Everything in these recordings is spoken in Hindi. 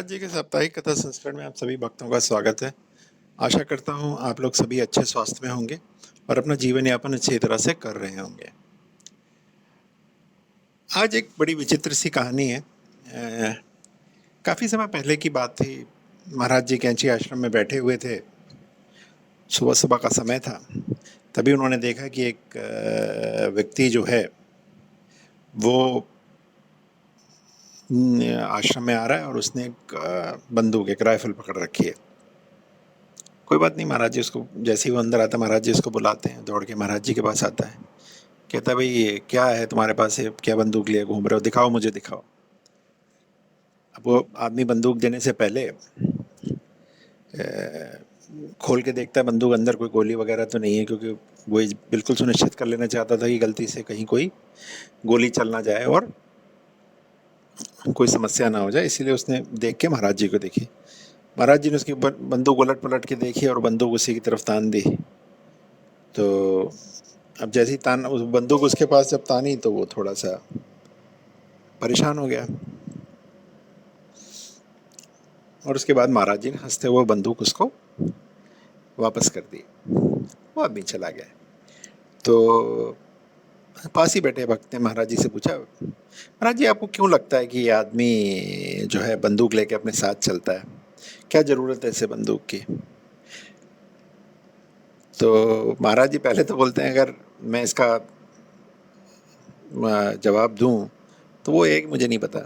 महाराज जी के साप्ताहिक कथा संस्करण में आप सभी भक्तों का स्वागत है। आशा करता हूँ आप लोग सभी अच्छे स्वास्थ्य में होंगे और अपना जीवन यापन अच्छी तरह से कर रहे होंगे। आज एक बड़ी विचित्र सी कहानी है। काफ़ी समय पहले की बात थी। महाराज जी कैंची आश्रम में बैठे हुए थे। सुबह सुबह का समय था। तभी उन्होंने देखा कि एक व्यक्ति जो है वो आश्रम में आ रहा है और उसने एक बंदूक, एक राइफल पकड़ रखी है। कोई बात नहीं, महाराज जी उसको, जैसे ही वो अंदर आता है महाराज जी उसको बुलाते हैं। दौड़ के महाराज जी के पास आता है, कहता है भाई ये क्या है तुम्हारे पास, ये क्या बंदूक लिए घूम रहे हो, दिखाओ मुझे दिखाओ। अब वो आदमी बंदूक देने से पहले खोल के देखता है बंदूक, अंदर कोई गोली वगैरह तो नहीं है, क्योंकि वो बिल्कुल सुनिश्चित कर लेना चाहता था कि गलती से कहीं कोई गोली चल ना जाए और कोई समस्या ना हो जाए। इसीलिए उसने देख के महाराज जी को देखी। महाराज जी ने उसकी बंदूक उलट पलट के देखी और बंदूक उसी की तरफ तान दी। तो अब जैसी तान उस बंदूक उसके पास जब तानी तो वो थोड़ा सा परेशान हो गया और उसके बाद महाराज जी ने हंसते हुए बंदूक उसको वापस कर दी। वो आदमी चला गया। तो पास ही बैठे भक्त ने महाराज जी से पूछा, महाराज जी आपको क्यों लगता है कि ये आदमी जो है बंदूक लेके अपने साथ चलता है, क्या ज़रूरत है इसे बंदूक की? तो महाराज जी पहले तो बोलते हैं अगर मैं इसका जवाब दूं तो वो एक मुझे नहीं पता।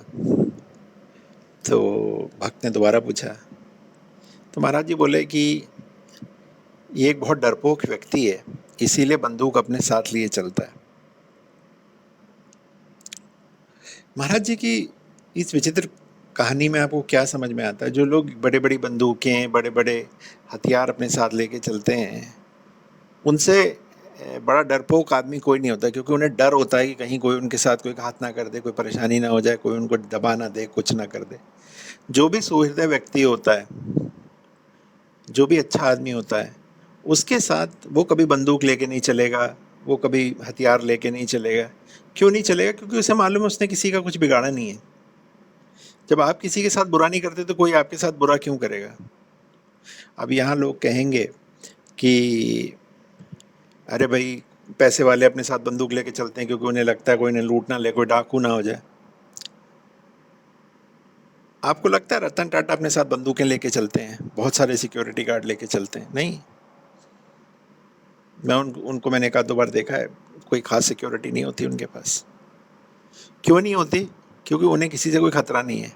तो भक्त ने दोबारा पूछा तो महाराज जी बोले कि ये एक बहुत डरपोक व्यक्ति है, इसीलिए बंदूक अपने साथ लिए चलता है। महाराज जी की इस विचित्र कहानी में आपको क्या समझ में आता है? जो लोग बड़े बड़ी बंदूकें, बड़े बड़े हथियार अपने साथ लेके चलते हैं, उनसे बड़ा डरपोक आदमी कोई नहीं होता, क्योंकि उन्हें डर होता है कि कहीं कोई उनके साथ कोई घात ना कर दे, कोई परेशानी ना हो जाए, कोई उनको दबा ना दे, कुछ ना कर दे। जो भी सुहृदय व्यक्ति होता है, जो भी अच्छा आदमी होता है, उसके साथ वो कभी बंदूक लेके नहीं चलेगा, वो कभी हथियार लेके नहीं चलेगा। क्यों नहीं चलेगा? क्योंकि उसे मालूम है उसने किसी का कुछ बिगाड़ा नहीं है। जब आप किसी के साथ बुरा नहीं करते तो कोई आपके साथ बुरा क्यों करेगा? अब यहाँ लोग कहेंगे कि अरे भाई पैसे वाले अपने साथ बंदूक लेके चलते हैं क्योंकि उन्हें लगता है कोई इन्हें लूट ना ले, कोई डाकू ना हो जाए। आपको लगता है रतन टाटा अपने साथ बंदूकें लेके चलते हैं, बहुत सारे सिक्योरिटी गार्ड लेके चलते हैं? नहीं। उनको मैंने एक आध दो बार देखा है, कोई खास सिक्योरिटी नहीं होती उनके पास। क्यों नहीं होती? क्योंकि उन्हें किसी से कोई खतरा नहीं है।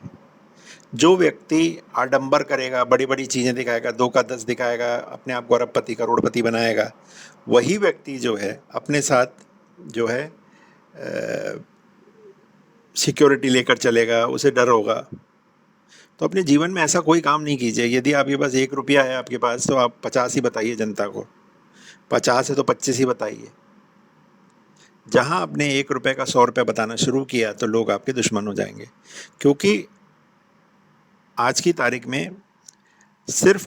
जो व्यक्ति आडंबर करेगा, बड़ी बड़ी चीज़ें दिखाएगा, 2 का 10 दिखाएगा, अपने आप को अरबपति करोड़पति बनाएगा, वही व्यक्ति जो है अपने साथ जो है सिक्योरिटी लेकर चलेगा, उसे डर होगा। तो अपने जीवन में ऐसा कोई काम नहीं कीजिए। यदि आपके पास 1 रुपया है आपके पास, तो आप 50 ही बताइए जनता को, 50 है तो 25 ही बताइए। जहाँ आपने 1 रुपये का 100 रुपये बताना शुरू किया तो लोग आपके दुश्मन हो जाएंगे। क्योंकि आज की तारीख में सिर्फ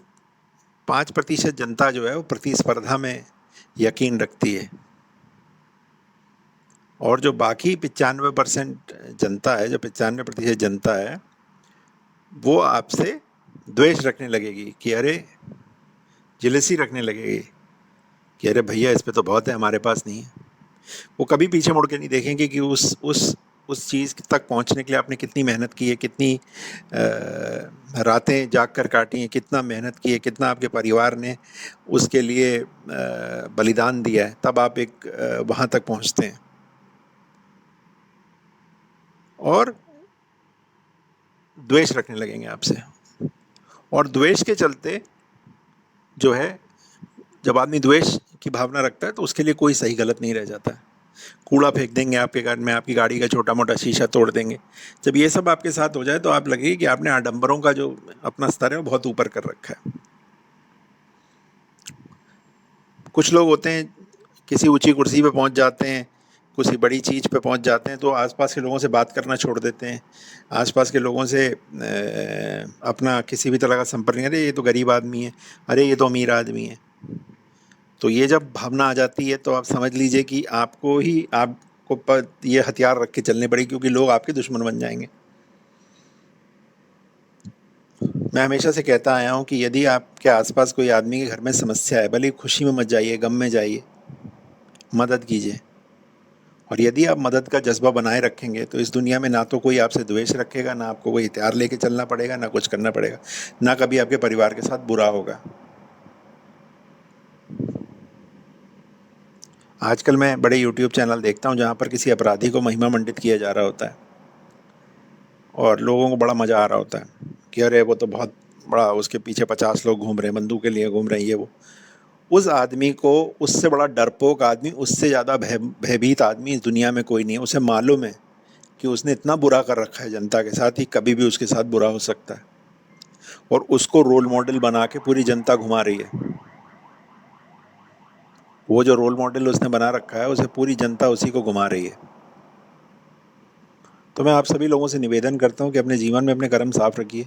5% जनता जो है वो प्रतिस्पर्धा में यकीन रखती है, और जो बाकी 95% जनता है, जो 95% जनता है, वो आपसे द्वेष रखने लगेगी कि अरे, जेलसी रखने लगेगी कि अरे भैया इस पे तो बहुत है, हमारे पास नहीं है। वो कभी पीछे मुड़ के नहीं देखेंगे कि उस चीज़ तक पहुंचने के लिए आपने कितनी मेहनत की है, कितनी रातें जाग कर काटी हैं, कितना मेहनत की है, कितना आपके परिवार ने उसके लिए बलिदान दिया है, तब आप एक वहाँ तक पहुँचते हैं। और द्वेष रखने लगेंगे आपसे, और द्वेष के चलते जो है, जब आदमी द्वेष की भावना रखता है तो उसके लिए कोई सही गलत नहीं रह जाता है। कूड़ा फेंक देंगे आपके घर में, आपकी गाड़ी का छोटा मोटा शीशा तोड़ देंगे। जब ये सब आपके साथ हो जाए तो आप लगेगी कि आपने आडंबरों का जो अपना स्तर है वो बहुत ऊपर कर रखा है। कुछ लोग होते हैं किसी ऊंची कुर्सी पे पहुंच जाते हैं, किसी बड़ी चीज़ पे पहुंच जाते हैं, तो आसपास के लोगों से बात करना छोड़ देते हैं। आसपास के लोगों से अपना किसी भी तरह का संपर्क नहीं। अरे ये तो गरीब आदमी है, अरे ये तो अमीर आदमी है। तो ये जब भावना आ जाती है तो आप समझ लीजिए कि आपको ये हथियार रख के चलने पड़ेगी, क्योंकि लोग आपके दुश्मन बन जाएंगे। मैं हमेशा से कहता आया हूँ कि यदि आपके आसपास कोई आदमी के घर में समस्या है, भले ही खुशी में मत जाइए, गम में जाइए, मदद कीजिए। और यदि आप मदद का जज्बा बनाए रखेंगे तो इस दुनिया में ना तो कोई आपसे द्वेष रखेगा, ना आपको कोई हथियार लेके चलना पड़ेगा, ना कुछ करना पड़ेगा, ना कभी आपके परिवार के साथ बुरा होगा। आजकल मैं बड़े यूट्यूब चैनल देखता हूँ जहाँ पर किसी अपराधी को महिमा मंडित किया जा रहा होता है और लोगों को बड़ा मज़ा आ रहा होता है कि अरे वो तो बहुत बड़ा, उसके पीछे 50 लोग घूम रहे हैं, बंदूक के लिए घूम रहे हैं, ये वो। उस आदमी को, उससे बड़ा डरपोक आदमी, उससे ज़्यादा भयभीत आदमी इस दुनिया में कोई नहीं है। उसे मालूम है कि उसने इतना बुरा कर रखा है जनता के साथ, ही कभी भी उसके साथ बुरा हो सकता है, और उसको रोल मॉडल बना के पूरी जनता घुमा रही है। वो जो रोल मॉडल उसने बना रखा है, उसे पूरी जनता उसी को घुमा रही है। तो मैं आप सभी लोगों से निवेदन करता हूँ कि अपने जीवन में अपने कर्म साफ रखिए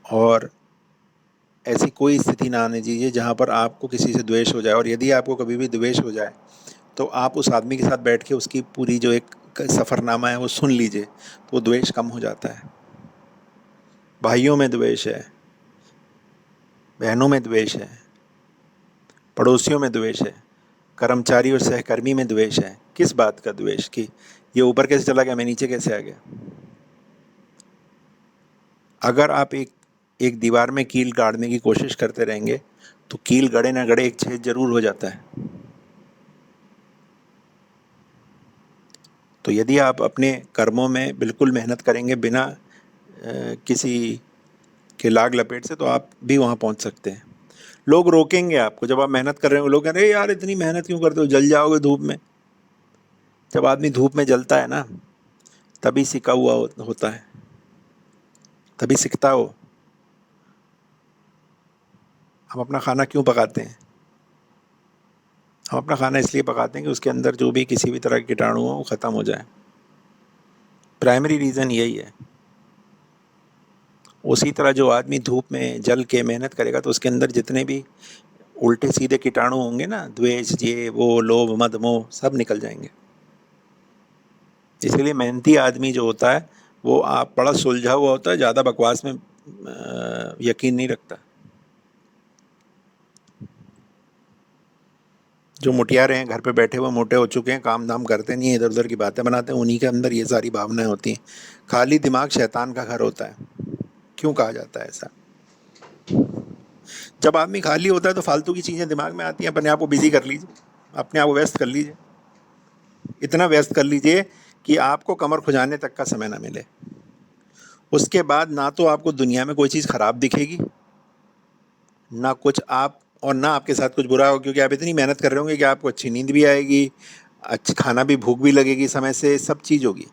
और ऐसी कोई स्थिति ना आने दीजिए जहाँ पर आपको किसी से द्वेष हो जाए। और यदि आपको कभी भी द्वेष हो जाए तो आप उस आदमी के साथ बैठ के उसकी पूरी जो एक सफ़रनामा है वो सुन लीजिए, तो वो द्वेष कम हो जाता है। भाइयों में द्वेष है, बहनों में द्वेष है, पड़ोसियों में द्वेष है, कर्मचारी और सहकर्मी में द्वेष है। किस बात का द्वेष कि ये ऊपर कैसे चला गया, मैं नीचे कैसे आ गया। अगर आप एक एक दीवार में कील गाड़ने की कोशिश करते रहेंगे तो कील गड़े ना गड़े एक छेद जरूर हो जाता है। तो यदि आप अपने कर्मों में बिल्कुल मेहनत करेंगे बिना किसी के लाग लपेट से, तो आप भी वहाँ पहुँच सकते हैं। लोग रोकेंगे आपको जब आप मेहनत कर रहे हो, लोग कह रहे हैं यार इतनी मेहनत क्यों करते हो, जल जाओगे धूप में। जब आदमी धूप में जलता है ना, तभी सिका हुआ होता है, तभी सीखता हो। हम अपना खाना क्यों पकाते हैं? हम अपना खाना इसलिए पकाते हैं कि उसके अंदर जो भी किसी भी तरह के कीटाणु हो वो ख़त्म हो जाए। प्राइमरी रीज़न यही है। उसी तरह जो आदमी धूप में जल के मेहनत करेगा तो उसके अंदर जितने भी उल्टे सीधे कीटाणु होंगे ना, द्वेष, ये वो, लोभ, मद, मोह, सब निकल जाएंगे। इसलिए मेहनती आदमी जो होता है वो आप बड़ा सुलझा हुआ होता है, ज़्यादा बकवास में यकीन नहीं रखता। जो मुटियारे हैं घर पे बैठे हुए मोटे हो चुके हैं, काम धाम करते नहीं हैं, इधर उधर की बातें बनाते हैं, उन्हीं के अंदर ये सारी भावनाएं होती हैं। खाली दिमाग शैतान का घर होता है। क्यों कहा जाता है ऐसा? जब आदमी खाली होता है तो फालतू की चीज़ें दिमाग में आती हैं। अपने आप को बिजी कर लीजिए, अपने आप को व्यस्त कर लीजिए, इतना व्यस्त कर लीजिए कि आपको कमर खुजाने तक का समय ना मिले। उसके बाद ना तो आपको दुनिया में कोई चीज़ खराब दिखेगी, ना कुछ आप, और ना आपके साथ कुछ बुरा हो, क्योंकि आप इतनी मेहनत कर रहे होंगे कि आपको अच्छी नींद भी आएगी, अच्छा खाना भी, भूख भी लगेगी समय से, सब चीज़ होगी।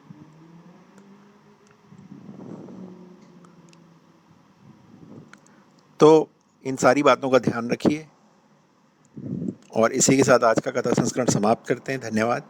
तो इन सारी बातों का ध्यान रखिए और इसी के साथ आज का कथा संस्करण समाप्त करते हैं। धन्यवाद।